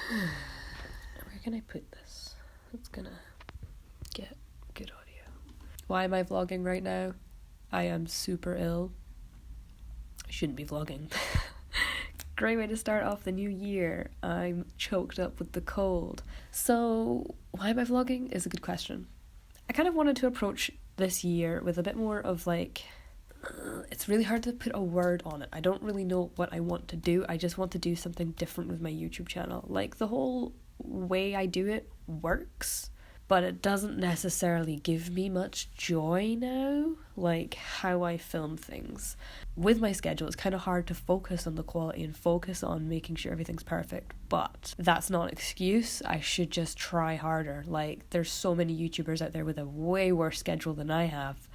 Where can I put this? It's gonna get good audio. Why am I vlogging right now? I am super ill. I shouldn't be vlogging. Great way to start off the new year. I'm choked up with the cold. So, why am I vlogging is a good question. I kind of wanted to approach this year with a bit more of like, it's really hard to put a word on it. I don't really know what I want to do. I just want to do something different with my YouTube channel. Like, the whole way I do it works, but it doesn't necessarily give me much joy now, like how I film things. With my schedule, it's kind of hard to focus on the quality and focus on making sure everything's perfect, but that's not an excuse. I should just try harder. Like, there's so many YouTubers out there with a way worse schedule than I have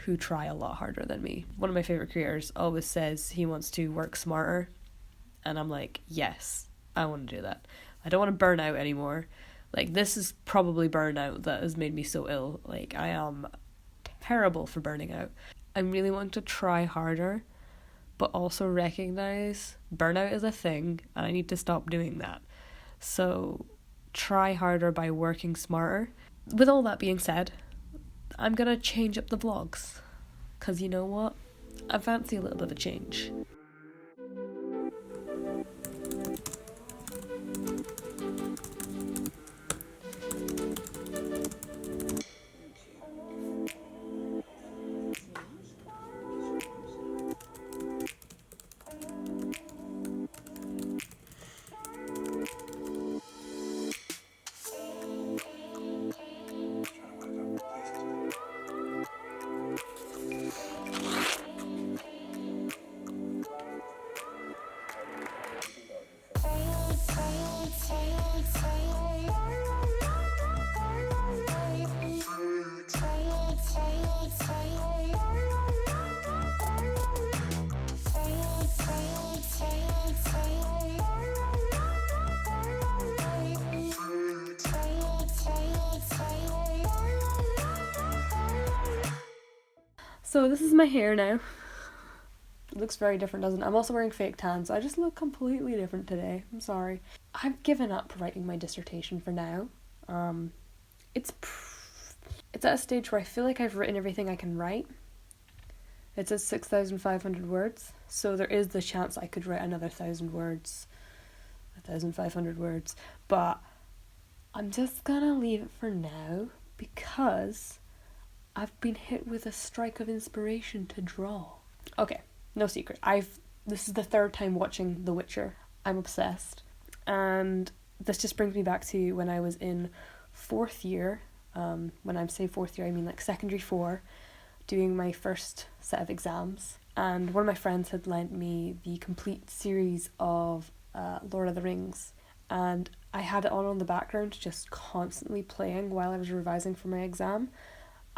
who try a lot harder than me. One of my favorite creators always says he wants to work smarter, and I'm like, yes, I want to do that. I don't want to burn out anymore. Like, this is probably burnout that has made me so ill. Like, I am terrible for burning out. I'm really wanting to try harder, but also recognize burnout is a thing, and I need to stop doing that. So, try harder by working smarter. With all that being said, I'm gonna change up the vlogs, because you know what? I fancy a little bit of a change. So this is my hair now. It looks very different, doesn't it? I'm also wearing fake tan, so I just look completely different today. I'm sorry. I've given up writing my dissertation for now. It's at a stage where I feel like I've written everything I can write. It says 6,500 words, so there is the chance I could write another 1,000 words, 1,500 words, but I'm just gonna leave it for now because I've been hit with a strike of inspiration to draw. Okay, no secret. This is the third time watching The Witcher. I'm obsessed. And this just brings me back to when I was in fourth year. When I say fourth year, I mean like secondary 4, doing my first set of exams. And one of my friends had lent me the complete series of Lord of the Rings. And I had it on the background, just constantly playing while I was revising for my exam.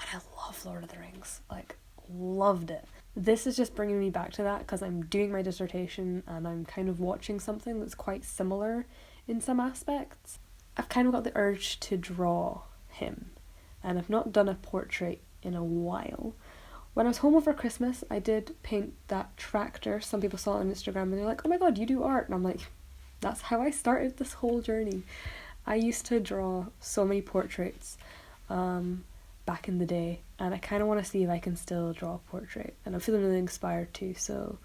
And I love Lord of the Rings, like, loved it. This is just bringing me back to that because I'm doing my dissertation and I'm kind of watching something that's quite similar in some aspects. I've kind of got the urge to draw him, and I've not done a portrait in a while. When I was home over Christmas, I did paint that tractor. Some people saw it on Instagram and they're like, oh my god, you do art. And I'm like, that's how I started this whole journey. I used to draw so many portraits back in the day, and I kind of want to see if I can still draw a portrait, and I'm feeling really inspired too, so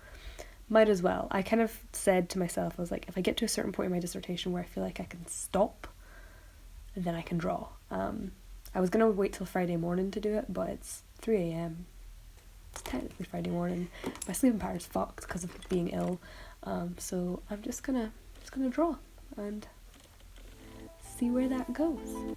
might as well. I kind of said to myself, I was like, if I get to a certain point in my dissertation where I feel like I can stop, then I can draw. I was going to wait till Friday morning to do it, but it's 3 a.m. It's technically Friday morning. My sleeping pattern's fucked because of being ill, so I'm just gonna draw and see where that goes.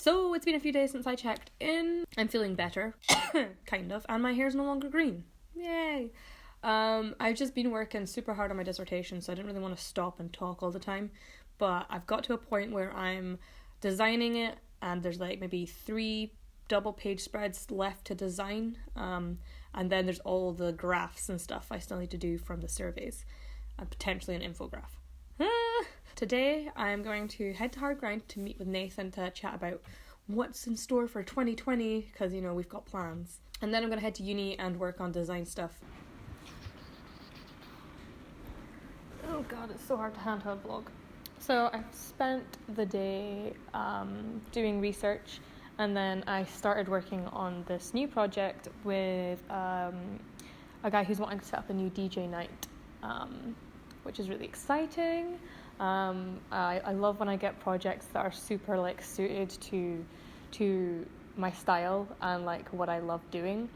So it's been a few days since I checked in. I'm feeling better, kind of, and my hair's no longer green. Yay! I've just been working super hard on my dissertation, so I didn't really want to stop and talk all the time. But I've got to a point where I'm designing it, and there's like maybe 3 double page spreads left to design. And then there's all the graphs and stuff I still need to do from the surveys, and potentially an infograph. Today I'm going to head to Hard Grind to meet with Nathan to chat about what's in store for 2020, because you know we've got plans. And then I'm going to head to uni and work on design stuff. Oh god, it's so hard to handheld vlog. So I've spent the day doing research, and then I started working on this new project with a guy who's wanting to set up a new DJ night, which is really exciting. I love when I get projects that are super like suited to my style and like what I love doing.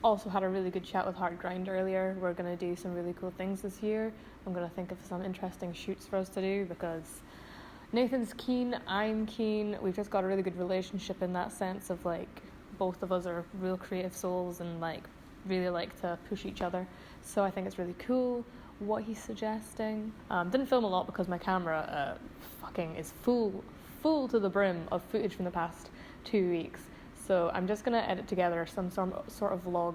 Also had a really good chat with Hard Grind earlier. We're going to do some really cool things this year. I'm going to think of some interesting shoots for us to do because Nathan's keen, I'm keen. We've just got a really good relationship in that sense of like both of us are real creative souls and like really like to push each other. So I think it's really cool what he's suggesting. Didn't film a lot because my camera fucking is full to the brim of footage from the past 2 weeks. So I'm just going to edit together some sort of vlog,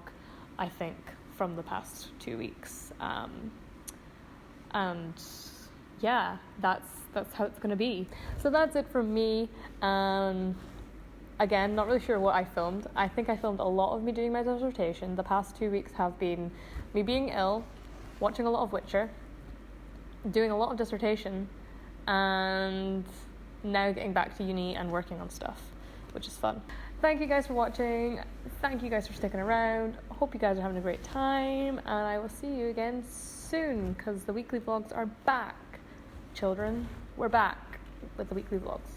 I think, from the past 2 weeks. And yeah, that's how it's going to be. So that's it from me. Again, not really sure what I filmed. I think I filmed a lot of me doing my dissertation. The past 2 weeks have been me being ill, watching a lot of Witcher, doing a lot of dissertation, and now getting back to uni and working on stuff, which is fun. Thank you guys for watching. Thank you guys for sticking around. Hope you guys are having a great time, and I will see you again soon because the weekly vlogs are back. Children, we're back with the weekly vlogs.